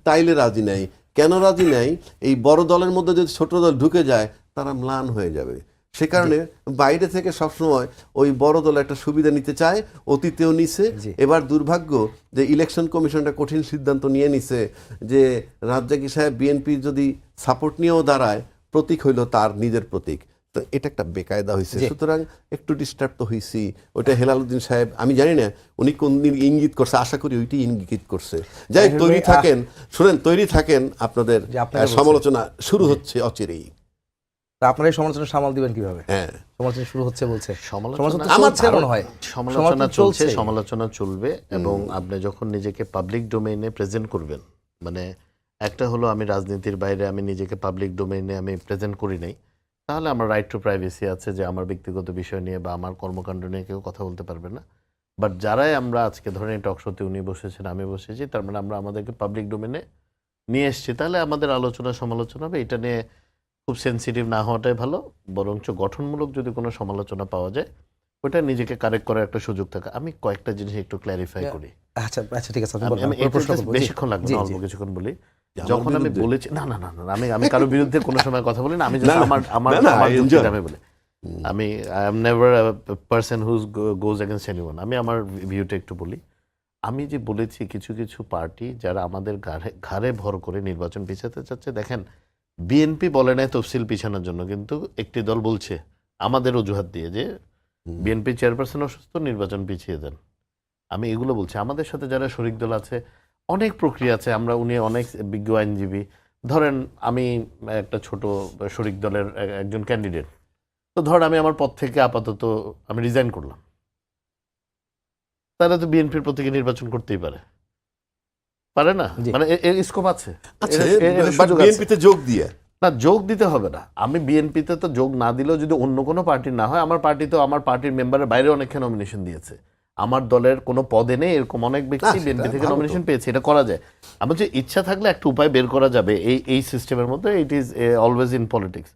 তাইলে রাজি নাই। কেন রাজি নাই? এই বড় দলের মধ্যে যদি ছোট দল ঢুকে যায়, তারা ম্লান হয়ে যাবে। সে কারণে বাইরে থেকে সবসময় ওই বড় দল একটা সুবিধা নিতে চায়, অতীতেও নিছে। এবার দুর্ভাগ্য যে ইলেকশন কমিশনটা কঠিন সিদ্ধান্ত নিয়ে নিছে যে রাজ্জাকি সাহেব বিএনপি যদি সাপোর্ট নিয়েও দাঁড়ায়, প্রতীক হইল তার নিজের প্রতীক। তো এটা একটা বেকায়দা হয়েছে। সুতরাং একটু ডিস্টার্ব তো হয়েছি। ওইটা হেলাল উদ্দিন সাহেব, আমি জানি না উনি কোন দিন ইঙ্গিত করছে, আশা করি ওইটি ইঙ্গিত করছে। যাই তৈরি থাকেন, শুনেন, তৈরি থাকেন, আপনাদের সমালোচনা শুরু হচ্ছে অচিরেই। আপনারা এই সমালোচনা সামাল দিবেন কিভাবে? হ্যাঁ, সমালোচনা শুরু হচ্ছে বলছে, সমালোচনা চলবে। এবং আপনি যখন নিজেকে পাবলিক ডোমেইনে প্রেজেন্ট করবেন, মানে একটা হলো আমি রাজনীতির বাইরে আমি নিজেকে পাবলিক ডোমেইনে আমি প্রেজেন্ট করি নাই, তাহলে আমার রাইট টু প্রাইভেসি আছে, যে আমার ব্যক্তিগত বিষয় নিয়ে বা আমার কর্মকাণ্ড নিয়ে কেউ কথা বলতে পারবে না। বাট যারাই আমরা আজকে ধরেন এই টক শোতে উনি বসেছেন, আমি বসেছি, তার মানে আমরা আমাদেরকে পাবলিক ডোমেনে নিয়ে এসেছি, তাহলে আমাদের আলোচনা সমালোচনা হবে। এটা নিয়ে খুব সেনসিটিভ না হওয়াটাই ভালো, বরঞ্চ গঠনমূলক যদি কোনো সমালোচনা পাওয়া যায় ওটা নিজেকে কারেক্ট করার একটা সুযোগ থাকে। আমি কয়েকটা জিনিস একটু ক্ল্যারিফাই করি। আচ্ছা আচ্ছা ঠিক আছে, আপনি আমি বলুন, আমি কোনো প্রশ্ন এটা করবো। জি, বেশিক্ষণ লাগবে জি, না, অল্প জি। কিছুক্ষণ বলি। আমার যখন আমি বিরুদ্ধে? বলেছি না না না না, আমি কারোর বিরুদ্ধে কোনো সময় কথা বলি না, আমি না, just না, আমার আমার না, না, আমার I যুক্তিটা enjoy. আমি বলি। আমি I am never person who's goes against anyone. আমি আমার ভিউটা একটু বলি। আমি যে বলেছি কিছু কিছু পার্টি যারা আমাদের ঘাড়ে ভর করে নির্বাচন পিছাতে চাচ্ছে, দেখেন বিএনপি বলে নাই তফসিল পিছানোর জন্য, কিন্তু একটি দল বলছে আমাদের অজুহাত দিয়ে যে বিএনপি চেয়ারপারসন অসুস্থ, নির্বাচন পিছিয়ে দেন। আমি এগুলো বলছি। আমাদের সাথে যারা শরিক দল আছে, অনেক প্রক্রিয়া আছে, আমরা উনি অনেক বিজ্ঞ আইনজীবী। ধরেন আমি একটা ছোট শরিক দলের একজন ক্যান্ডিডেট, তো ধর আমি আমার পদ থেকে আপাতত আমি রিজাইন করলাম, তারা তো বিএনপির প্রতীকে নির্বাচন করতেই পারে, পারে না? জি। মানে এর স্কোপ আছে, আচ্ছা, এর বাট সুযোগ আছে। বিএনপিতে যোগ দিয়ে না, যোগ দিতে হবে না। আমি বিএনপিতে তো যোগ না দিলেও যদি অন্য কোনো পার্টি না হয়, আমার পার্টি তো আমার পার্টির মেম্বারের বাইরে অনেককে নমিনেশন দিয়েছে, আমার দলের কোনো পদে নেই এরকম অনেক ব্যক্তি সেটা বিএনপি থেকে ভালো তো। নমিনেশন পেয়েছে, এটা করা যায়। আমার যে ইচ্ছা থাকলে একটা উপায় বের করা যাবে এই সিস্টেমের মধ্যে। It is always in politics.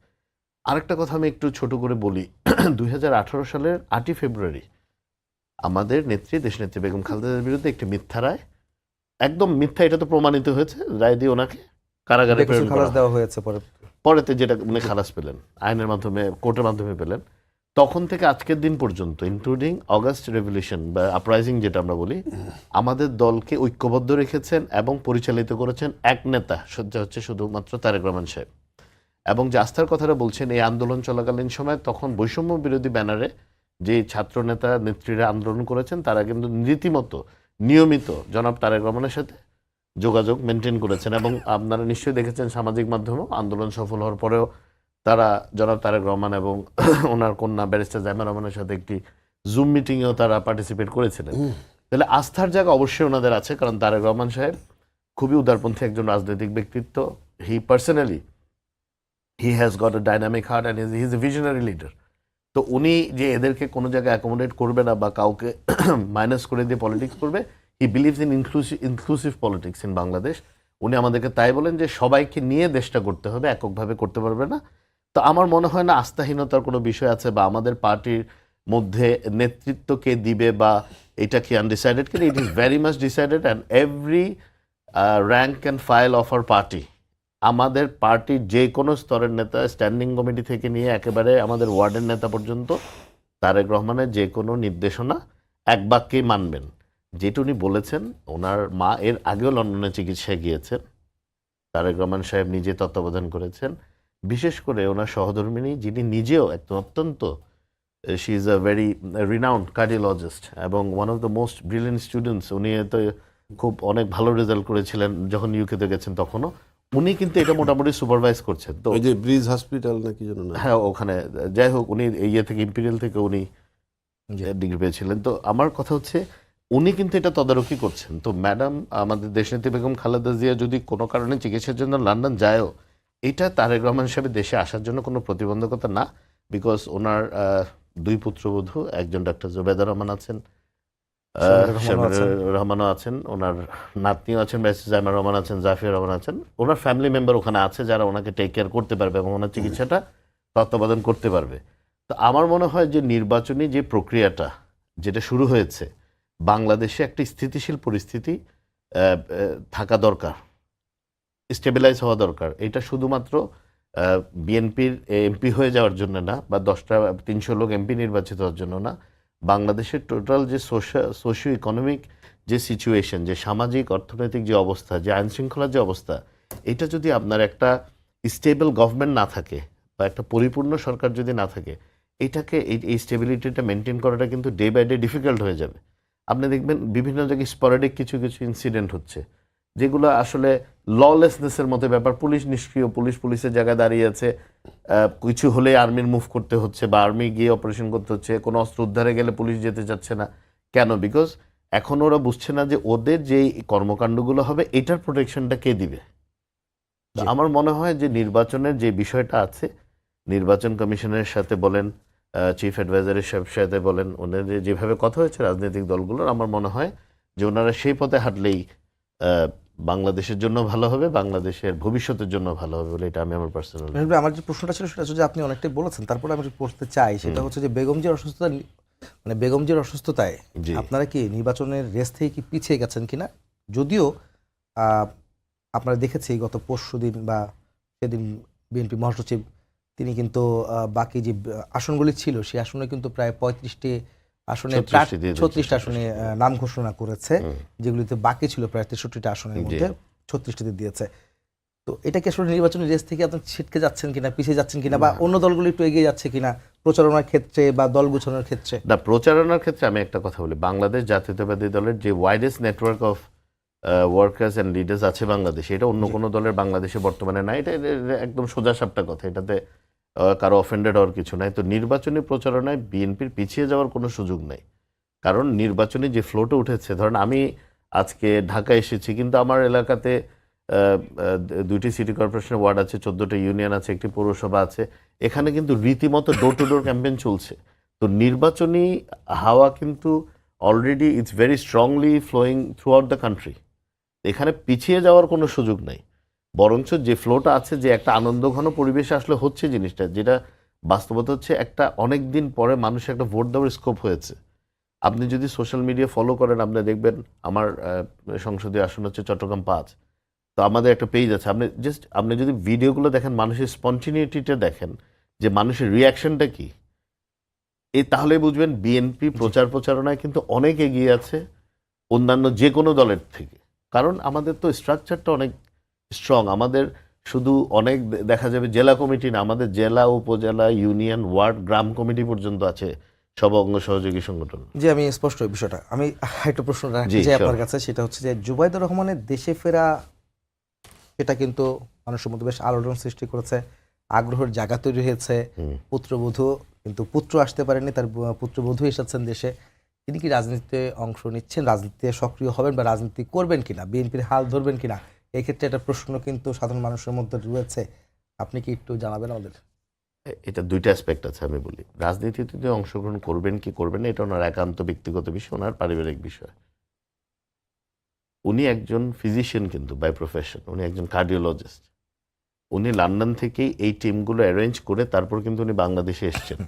আরেকটা কথা আমি একটু ছোট করে বলি। 2018 সালের 8ই ফেব্রুয়ারি আমাদের নেত্রী দেশনেত্রী বেগম খালেদার বিরুদ্ধে একটি মিথ্যা রায়, একদম মিথ্যা, এটা তো প্রমাণিত হয়েছে, রায় দিয়ে ওনাকে কারাগারে বেকসুর প্রেরণ করা খালাস হয়। দেওয়া হয়েছে পরে। পরেতে যেটা উনি খালাস পেলেন আইনের মাধ্যমে, কোর্টের মাধ্যমে পেলেন। তখন থেকে আজকের দিন পর্যন্ত, ইনক্লুডিং অগাস্ট রেভলিউশন বা আপরাইজিং যেটা আমরা বলি, আমাদের দলকে ঐক্যবদ্ধ রেখেছেন এবং পরিচালিত করেছেন এক নেতা, সেটা হচ্ছে শুধুমাত্র তারেক রহমান সাহেব। এবং যে আস্থার কথাটা বলছেন, এই আন্দোলন চলাকালীন সময় তখন বৈষম্য বিরোধী ব্যানারে যে ছাত্র নেতা নেত্রীরা আন্দোলন করেছেন, তারা কিন্তু রীতিমতো নিয়মিত জনাব তারেক রহমানের সাথে যোগাযোগ মেনটেন করেছেন। এবং আপনারা নিশ্চয়ই দেখেছেন সামাজিক মাধ্যমেও আন্দোলন সফল হওয়ার পরেও তারা জনাব তারেক রহমান এবং ওনার কন্যা ব্যারিস্টার জাইমা রহমানের সাথে একটি জুম মিটিংয়েও তারা পার্টিসিপেট করেছিলেন। তাহলে আস্থার জায়গা অবশ্যই ওনাদের আছে, কারণ তারেক রহমান সাহেব খুবই উদারপন্থী একজন রাজনৈতিক ব্যক্তিত্ব। He personally he has got a dynamic heart and he is a visionary leader. তো উনি যে এদেরকে কোনো জায়গায় অ্যাকোমোডেট করবে না বা কাউকে মাইনাস করে দিয়ে পলিটিক্স করবে, he believes in inclusive politics in Bangladesh. উনি আমাদেরকে তাই বলেন যে সবাইকে নিয়ে দেশটা করতে হবে, এককভাবে করতে পারবে না। তো আমার মনে হয় না আস্থাহীনতার কোনো বিষয় আছে বা আমাদের পার্টির মধ্যে নেতৃত্ব কে দিবে বা এটা কি আনডিসাইডেড কিনা। It is very much decided and every rank and file of our party, আমাদের পার্টির যে কোনো স্তরের নেতা, স্ট্যান্ডিং কমিটি থেকে নিয়ে একেবারে আমাদের ওয়ার্ডের নেতা পর্যন্ত, তারেক রহমানের যে কোনো নির্দেশনা এক বাক্যেই মানবেন। যেটা উনি বলেছেন, ওনার মা এর আগেও লন্ডনে চিকিৎসায় গিয়েছেন, তারেক রহমান সাহেব নিজে তত্ত্বাবধান করেছেন। বিশেষ করে ওনার সহধর্মিণী, যিনি নিজেও একদম অত্যন্ত, she is a very renowned cardiologist এবং one of the most brilliant students. উনি তো খুব অনেক ভালো রেজাল্ট করেছিলেন যখন ইউকেতে গেছেন, তখনও উনি কিন্তু এটা মোটামুটি সুপারভাইজ করছেন। তো ওই যে ব্রিজ হসপিটাল নাকি যেন না, হ্যাঁ, ওখানে যাই হোক, উনি ইয়ে থেকে ইম্পিরিয়াল থেকে উনি ডিগ্রি পেয়েছিলেন। তো আমার কথা হচ্ছে উনি কিন্তু এটা তদারকি করছেন। তো ম্যাডাম আমাদের দেশনেত্রী বেগম খালেদা জিয়া যদি কোনো কারণে চিকিৎসার জন্য লন্ডন যায়ও, এটা তারেক রহমান হিসেবে দেশে আসার জন্য কোনো প্রতিবন্ধকতা না। বিকজ ওনার দুই পুত্রবধূ, একজন ডাক্তার জুবেদা রহমান আছেন, রহমানও আছেন, ওনার নাতনিও আছেন, ব্যারিস্টার জাইমা রহমান আছেন, জাফিয়া রহমান আছেন। ওনার ফ্যামিলি মেম্বার ওখানে আছে যারা ওনাকে টেক কেয়ার করতে পারবে এবং ওনার চিকিৎসাটা তত্ত্বাবধান করতে পারবে। তো আমার মনে হয় যে নির্বাচনী যে প্রক্রিয়াটা যেটা শুরু হয়েছে, বাংলাদেশে একটি স্থিতিশীল পরিস্থিতি থাকা দরকার, স্টেবিলাইজ হওয়া দরকার। এটা শুধুমাত্র বিএনপির এমপি হয়ে যাওয়ার জন্য না, বা 300 লোক এমপি নির্বাচিত হওয়ার জন্য না। বাংলাদেশের টোটাল যে সোশিও ইকোনমিক যে সিচুয়েশন, যে সামাজিক অর্থনৈতিক যে অবস্থা, যে আইন শৃঙ্খলার যে অবস্থা, এটা যদি আপনার একটা স্টেবল গভর্নমেন্ট না থাকে বা একটা পরিপূর্ণ সরকার যদি না থাকে, এটাকে এই স্টেবিলিটিটা মেনটেন করাটা কিন্তু ডে বাই ডে ডিফিকাল্ট হয়ে যাবে। আপনি দেখবেন বিভিন্ন জায়গায় স্পরেডিক কিছু কিছু ইনসিডেন্ট হচ্ছে, যেগুলো আসলে ললেসনেসের মতো ব্যাপার। পুলিশ নিষ্ক্রিয়, পুলিশের জায়গায় দাঁড়িয়ে আছে, কিছু হলে আর্মির মুভ করতে হচ্ছে বা আর্মি গিয়ে অপারেশন করতে হচ্ছে। কোনো অস্ত্র উদ্ধারে গেলে পুলিশ যেতে চাচ্ছে না। কেন? বিকজ এখন ওরা বুঝছে না যে ওদের যেই কর্মকাণ্ডগুলো হবে এটার প্রোটেকশনটা কে দিবে। তো আমার মনে হয় যে নির্বাচনের যে বিষয়টা আছে, নির্বাচন কমিশনের সাথে বলেন, চিফ অ্যাডভাইজারের সাথে বলেন, ওনাদের যেভাবে কথা হয়েছে রাজনৈতিক দলগুলোর, আমার মনে হয় যে ওনারা সেই পথে হাঁটলেই বাংলাদেশের জন্য ভালো হবে, বাংলাদেশের ভবিষ্যতের জন্য ভালো হবে বলে এটা আমি আমার পার্সোনাল। আমার যে প্রশ্নটা ছিল সেটা হচ্ছে যে আপনি অনেকটাই বলেছেন, তারপরে আমি পড়তে চাই সেটা হচ্ছে যে বেগমজির অসুস্থতা, মানে বেগমজির অসুস্থতায় জি। আপনারা কি নির্বাচনের রেস থেকে কি পিছিয়ে গেছেন কিনা? যদিও আপনারা দেখেছি গত পরশুদিন বা সেদিন বিএনপি মহাসচিব তিনি কিন্তু বাকি যে আসনগুলি ছিল সেই আসনে কিন্তু প্রায় 35টি আসনে 36টি আসনে নাম ঘোষণা করেছে, যেগুলিতে বাকি ছিল প্রায় 63টা আসনের মধ্যে 36টিতে দিয়েছে। তো এটা কি আসলে নির্বাচনের রেস থেকে আপনি ছিটকে যাচ্ছেন কিনা, পিছিয়ে যাচ্ছেন কিনা, বা অন্য দলগুলো একটু এগিয়ে যাচ্ছে কিনা প্রচারণার ক্ষেত্রে বা দল গুছানোর ক্ষেত্রে? না, প্রচারণার ক্ষেত্রে আমি একটা কথা বলি, বাংলাদেশ জাতীয়তাবাদী দলের যে widest network of workers and leaders আছে বাংলাদেশে, এটা অন্য কোনো দলের বাংলাদেশে বর্তমানে নাই। এটা একদম সোজা সাপটা কথা, এটাতে কারো অফেন্ডেড হওয়ার কিছু নাই। তো নির্বাচনী প্রচারণায় বিএনপির পিছিয়ে যাওয়ার কোনো সুযোগ নাই, কারণ নির্বাচনী যে ফ্লোটে উঠেছে, ধরেন আমি আজকে ঢাকা এসেছি, কিন্তু আমার এলাকাতে 2টি সিটি কর্পোরেশনের ওয়ার্ড আছে, 14টা ইউনিয়ন আছে, একটি পৌরসভা আছে, এখানে কিন্তু রীতিমতো ডোর টু ডোর ক্যাম্পেইন চলছে। তো নির্বাচনী হাওয়া কিন্তু already it's very strongly flowing throughout the country. এখানে পিছিয়ে যাওয়ার কোনো সুযোগ নাই, বরঞ্চ যে ফ্লোটা আছে, যে একটা আনন্দঘন পরিবেশে আসলে হচ্ছে জিনিসটা, যেটা বাস্তবতা হচ্ছে একটা অনেক দিন পরে মানুষের একটা ভোট দেওয়ার স্কোপ হয়েছে। আপনি যদি সোশ্যাল মিডিয়া ফলো করেন, আপনি দেখবেন আমার সংসদীয় আসন হচ্ছে চট্টগ্রাম 5, তো আমাদের একটা পেজ আছে, আপনি যদি ভিডিওগুলো দেখেন, মানুষের স্পন্টিনিটিটা দেখেন, যে মানুষের রিয়াকশনটা কি, তাহলে বুঝবেন বিএনপি প্রচারণায় কিন্তু অনেক এগিয়ে আছে অন্যান্য যে কোনো দলের থেকে। কারণ আমাদের তো স্ট্রাকচারটা অনেক স্ট্রং, আমাদের শুধু অনেক দেখা যাবে জেলা কমিটি না, আমাদের জেলা, উপজেলা, ইউনিয়ন, ওয়ার্ড, গ্রাম কমিটি পর্যন্ত আছে, সব অঙ্গ সহযোগী সংগঠন। জি, আমি স্পষ্ট এই বিষয়টা, আমি একটা প্রশ্ন রাখতে চাই আপনার কাছে, সেটা হচ্ছে যে জুবাইদুর রহমানের দেশে ফেরা, এটা কিন্তু মানুষের মধ্যে বেশ আলোড়ন সৃষ্টি করেছে, আগ্রহের জায়গা তৈরি হয়েছে। পুত্রবধূ, কিন্তু পুত্র আসতে পারেনি, তার পুত্রবধূ এসেছেন দেশে। তিনি কি রাজনীতিতে অংশ নিচ্ছেন, রাজনীতিতে সক্রিয় হবেন বা রাজনীতি করবেন কিনা, বিএনপির হাল ধরবেন কিনা, এই ক্ষেত্রে একটা প্রশ্ন কিন্তু সাধারণ মানুষের মধ্যে রয়েছে। আপনি কি একটু জানাবেন আমাদের? এটা দুইটা অ্যাসপেক্ট আছে, আমি বলি রাজনীতিতে অংশগ্রহণ করবেন কি করবেন না, এটা ওনার একান্ত ব্যক্তিগত বিষয়, ওনার পারিবারিক বিষয়। উনি একজন ফিজিশিয়ান কিন্তু বাই প্রফেশন, উনি একজন কার্ডিওলজিস্ট। উনি লন্ডন থেকেই এই টিমগুলো অ্যারেঞ্জ করে তারপর কিন্তু উনি বাংলাদেশে এসছেন।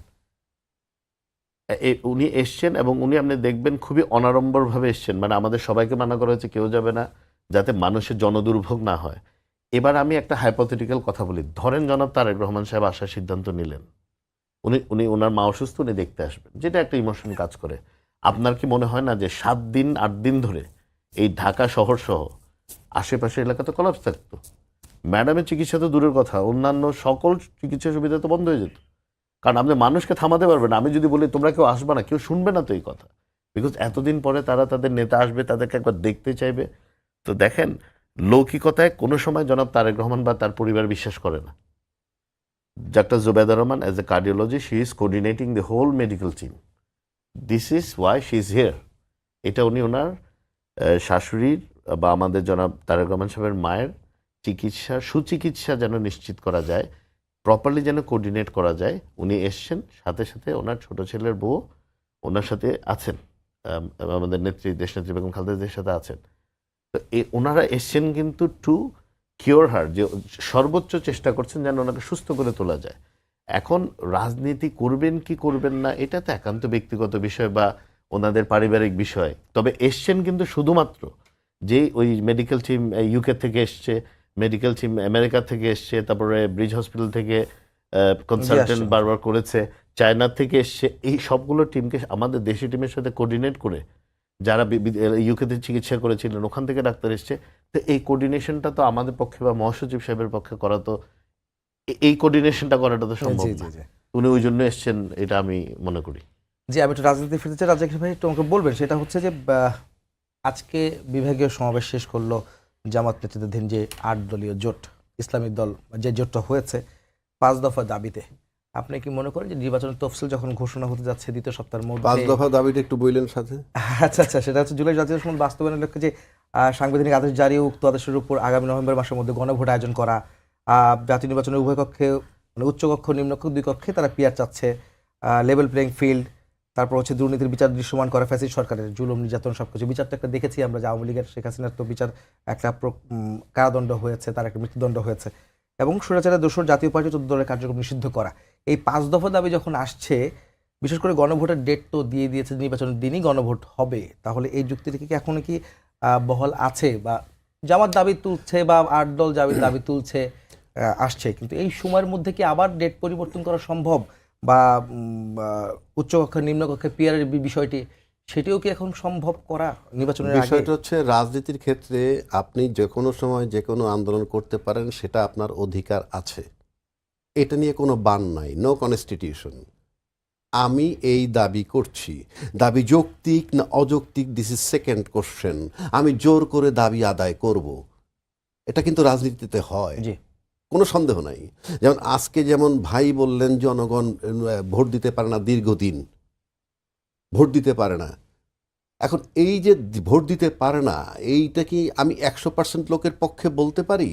উনি এসছেন এবং উনি আপনি দেখবেন খুবই অনাড়ম্বরভাবে এসছেন, মানে আমাদের সবাইকে মানা করা হয়েছে কেউ যাবে না, যাতে মানুষের জনদুর্ভোগ না হয়। এবার আমি একটা হাইপোথেটিক্যাল কথা বলি, ধরেন জনাব তারেক রহমান সাহেব আসার সিদ্ধান্ত নিলেন, উনি ওনার মা অসুস্থ, উনি দেখতে আসবেন, যেটা একটা ইমোশন কাজ করে। আপনার কি মনে হয় না যে 7 দিন 8 দিন ধরে এই ঢাকা শহর সহ আশেপাশের এলাকাতে কলাপস থাকতো? ম্যাডামের চিকিৎসা তো দূরের কথা, অন্যান্য সকল চিকিৎসা সুবিধা তো বন্ধ হয়ে যেত, কারণ আপনি মানুষকে থামাতে পারবেন না। আমি যদি বলি তোমরা কেউ আসবে না, কেউ শুনবে না তো এই কথা, বিকজ এতদিন পরে তারা তাদের নেতা আসবে, তাদেরকে একবার দেখতে চাইবে। তো দেখেন, লৌকিকতায় কোনো সময় জনাব তারেক রহমান বা তার পরিবার বিশ্বাস করে না। ডাক্তার Jubaidur Rahman as a cardiologist, she is coordinating the whole medical team, this is why she is here. এটা উনি ওনার শাশুড়ির বা আমাদের জনাব তারেক রহমান সাহেবের মায়ের সুচিকিৎসা যেন নিশ্চিত করা যায়, প্রপারলি যেন কোঅর্ডিনেট করা যায়, উনি এসছেন। সাথে সাথে ওনার ছোট ছেলের বউ ওনার সাথে আছেন, আমাদের নেত্রী, দেশনেত্রী বেগম খালেদা জিয়ার সাথে আছেন। তো ওনারা এসছেন কিন্তু টু কিওর হার, যে সর্বোচ্চ চেষ্টা করছেন যেন ওনাকে সুস্থ করে তোলা যায়। এখন রাজনীতি করবেন কি করবেন না, এটা তো একান্ত ব্যক্তিগত বিষয় বা ওনাদের পারিবারিক বিষয়। তবে এসছেন কিন্তু শুধুমাত্র যে ওই মেডিকেল টিম ইউকে থেকে এসছে, মেডিকেল টিম আমেরিকা থেকে এসছে, তারপরে ব্রিজ হসপিটাল থেকে কনসালটেন্ট বারবার করেছে, চায়না থেকে এসছে, এই সবগুলো টিমকে আমাদের দেশি টিমের সাথে কোঅর্ডিনেট করে, যারা ইউকেতে চিকিৎসা করেছিলেন ওখান থেকে ডাক্তার এসছে। তো এই কোঅর্ডিনেশনটা তো আমাদের পক্ষে বা মহাসচিব সাহেবের পক্ষে করা, তো এই কোঅর্ডিনেশনটা করাটা তো সম্ভব না। উনি ওই জন্য এসছেন, এটা আমি মনে করি। জি, আমি একটু রাজনীতি ফিরতে চাই। রাজ্জাক ভাই একটু আমাকে বলবেন, সেটা হচ্ছে যে আজকে বিভাগীয় সমাবেশ শেষ করলো জামাত নেতৃত্বাধীন যে 8 দলীয় জোট, ইসলামিক দল, যে জোটটা হয়েছে 5 দফা দাবিতে। আপনি কি মনে করেন যে নির্বাচনের তফসিল যখন ঘোষণা হতে যাচ্ছে দ্বিতীয় সপ্তাহের মধ্যে, 5 দফা দাবিটা একটু বললেন সাথে? আচ্ছা, সেটা হচ্ছে জুলাই জাতীয় সনদ বাস্তবায়নের লক্ষ্যে যে সাংবিধানিক আদেশ জারি, উক্ত আদেশের উপর আগামী নভেম্বর মাসের মধ্যে গণভোট আয়োজন করা, জাতীয় নির্বাচনের উভয় কক্ষে মানে উচ্চকক্ষ নিম্নকক্ষ দুই কক্ষে তারা পিয়ার চাচ্ছে, লেভেল প্লেইং ফিল্ড, তারপর হচ্ছে দুর্নীতির বিচার দৃশ্যমান করা, ফ্যাসিস্ট সরকারের জুলুম নির্যাতন সবকিছু। বিচারটা একটা দেখেছি আমরা যে আওয়ামী লীগের শেখ হাসিনার তো বিচার একটা কারাদণ্ড হয়েছে, তার একটা মৃত্যুদণ্ড হয়েছে, এবং স্বৈরাচারের দোসর জাতীয় পার্টি 14 দলের কার্যক্রম নিষিদ্ধ করা। এই 5 দফা দাবি যখন আসছে, বিশেষ করে গণভোটের ডেট তো দিয়ে দিয়েছে, নির্বাচনের দিনই গণভোট হবে, তাহলে এই যুক্তিটা কি এখনো কি বহাল আছে? বা জামাত দাবি তুলছে বা 8 দল দাবি তুলছে, আসছে, কিন্তু এই সময়ের মধ্যে কি আবার ডেট পরিবর্তন করা সম্ভব? বা উচ্চকক্ষে নিম্নকক্ষে পিয়ারের বিষয়টি, সেটিও কি এখন সম্ভব করা নির্বাচনের আগে? বিষয়টা হচ্ছে রাজনীতির ক্ষেত্রে আপনি যে কোনো সময় যে কোনো আন্দোলন করতে পারেন, সেটা আপনার অধিকার আছে, এটা নিয়ে কোনো বান নাই, নো কনস্টিটিউশন। আমি এই দাবি করছি, দাবি যৌক্তিক না অযৌক্তিক, দিস ইজ সেকেন্ড কোশ্চেন। আমি জোর করে দাবি আদায় করব, এটা কিন্তু রাজনীতিতে হয়, জি, কোনো সন্দেহ নাই। যেমন আজকে যেমন ভাই বললেন জনগণ ভোট দিতে পারে না, দীর্ঘদিন ভোট দিতে পারে না। এখন এই যে ভোট দিতে পারে না, এইটা কি আমি 100% লোকের পক্ষে বলতে পারি,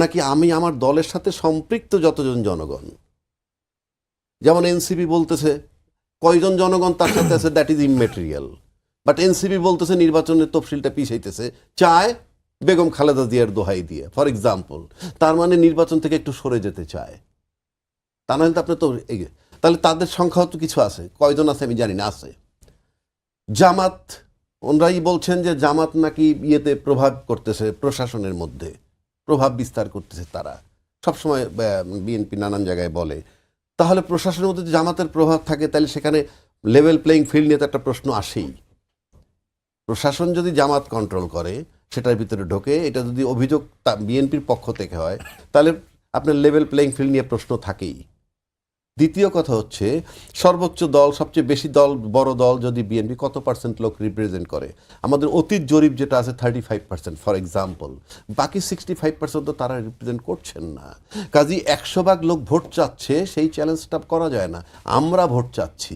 নাকি আমি আমার দলের সাথে সম্পৃক্ত যতজন জনগণ? যেমন এনসিপি বলতেছে, কয়জন জনগণ তার সাথে আছে দ্যাট ইজ ইমমেটেরিয়াল, বাট এনসিপি বলতেছে নির্বাচনের তফসিলটা পিছাইতেছে, চায় বেগম খালেদা জিয়ার দোহাই দিয়ে, ফর এক্সাম্পল। তার মানে নির্বাচন থেকে একটু সরে যেতে চায়, তা নাহলে তো আপনি তো তাহলে তাদের সংখ্যাও তো কিছু আছে, কয়জন আছে আমি জানি না, আছে। জামাত, ওনারাই বলছেন যে জামাত নাকি ইয়েতে প্রভাব করতেছে, প্রশাসনের মধ্যে প্রভাব বিস্তার করতেছে, তারা সবসময় বিএনপি নানান জায়গায় বলে। তাহলে প্রশাসনের মধ্যে যদি জামাতের প্রভাব থাকে, তাহলে সেখানে লেভেল প্লেইং ফিল্ড নিয়ে তো একটা প্রশ্ন আসেই। প্রশাসন যদি জামাত কন্ট্রোল করে, সেটার ভিতরে ঢোকে, এটা যদি অভিযোগ বিএনপির পক্ষ থেকে হয়, তাহলে আপনার লেভেল প্লেইং ফিল্ড নিয়ে প্রশ্ন থাকেই। দ্বিতীয় কথা হচ্ছে, সর্বোচ্চ দল, সবচেয়ে বেশি দল, বড় দল যদি বিএনপি, কত পার্সেন্ট লোক রিপ্রেজেন্ট করে? আমাদের অতীত জরিপ যেটা আছে 35% ফর এক্সাম্পল, বাকি 65% তো তারা রিপ্রেজেন্ট করছেন না। কাজী 100 ভাগ লোক ভোট চাচ্ছে, সেই চ্যালেঞ্জটা করা যায় না। আমরা ভোট চাচ্ছি,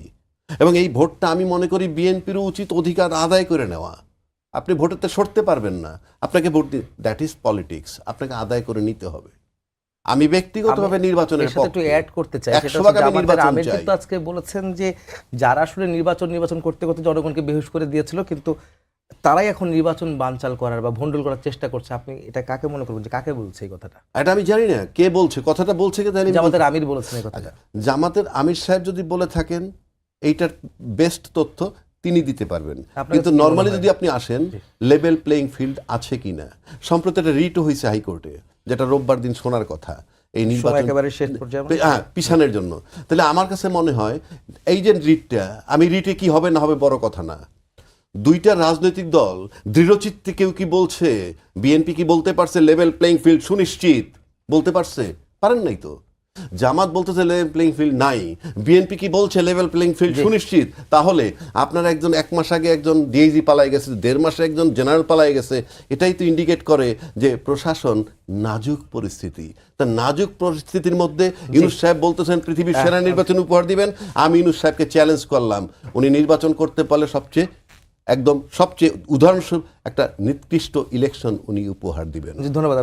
এবং এই ভোটটা আমি মনে করি বিএনপির উচিত অধিকার আদায় করে নেওয়া। আপনি ভোটেতে সরতে পারবেন না, আপনাকে ভোট দিন, দ্যাট ইজ পলিটিক্স, আপনাকে আদায় করে নিতে হবে। আমি ব্যক্তিগতভাবে নির্বাচনের সাথে একটু পক্ষে, অ্যাড করতে চাই, 100 ভাগ আমি নির্বাচন চাই। কিন্তু আজকে বলেছেন যে যারা আসলে নির্বাচন করতে করতে জনগণকে বেহুশ করে দিয়েছিল, কিন্তু তারাই এখন নির্বাচন বানচাল করার বা ভণ্ডুল করার চেষ্টা করছে। আপনি এটা কাকে মনে করবেন, যে কাকে বলছে এই কথাটা? এটা আমি জানি না কে বলছে, কথাটা বলছে কে জানি। জামাতের আমির বলেছেন এই কথাটা। জামাতের আমির সাহেব যদি বলে থাকেন, এইটার বেস্ট তথ্য তিনি দিতে পারবেন। আপনার কিন্তু কাছে কি মনে নর্মালি হয়? যদি আপনি আসেন, লেভেল প্লেইং ফিল্ড আছে কিনা, সম্প্রতি একটা রিটও হয়েছে হাইকোর্টে, যেটা রোববার দিন শোনার কথা, এই সময় নির্বাচন একেবারে শেষ পর্যায়ে। হ্যাঁ, পিছানোর জন্য। তাহলে আমার কাছে মনে হয় এই যে রিটটা, আমি রিটে কি হবে না হবে বড় কথা না, দুইটা রাজনৈতিক দল দৃঢ়চিত্তে, কেউ কি বলছে, বিএনপি কি বলতে পারছে লেভেল প্লেইং ফিল্ড সুনিশ্চিত? বলতে পারছে? পারেন নাই তো। জামাত বলতেছে লেভেল প্লেইং ফিল্ড নাই, বিএনপি কি বলছে লেভেল প্লেইং ফিল্ড সুনিশ্চিত? তাহলে আপনার একজন 1 মাস আগে একজন ডিআইজি পালাই গেছে, 1.5 মাসে একজন জেনারেল পালাই গেছে, এটাই তো ইন্ডিকেট করে যে প্রশাসন নাজুক পরিস্থিতি। তা নাজুক পরিস্থিতির মধ্যে ইউনূস সাহেব বলতেছেন পৃথিবীর সেরা নির্বাচন উপহার দিবেন। আমি ইউনূস সাহেবকে চ্যালেঞ্জ করলাম, উনি নির্বাচন করতে পারলে সবচেয়ে উদাহরণস্বরূপ একটা নিকৃষ্ট ইলেকশন উনি উপহার দিবেন। ধন্যবাদ।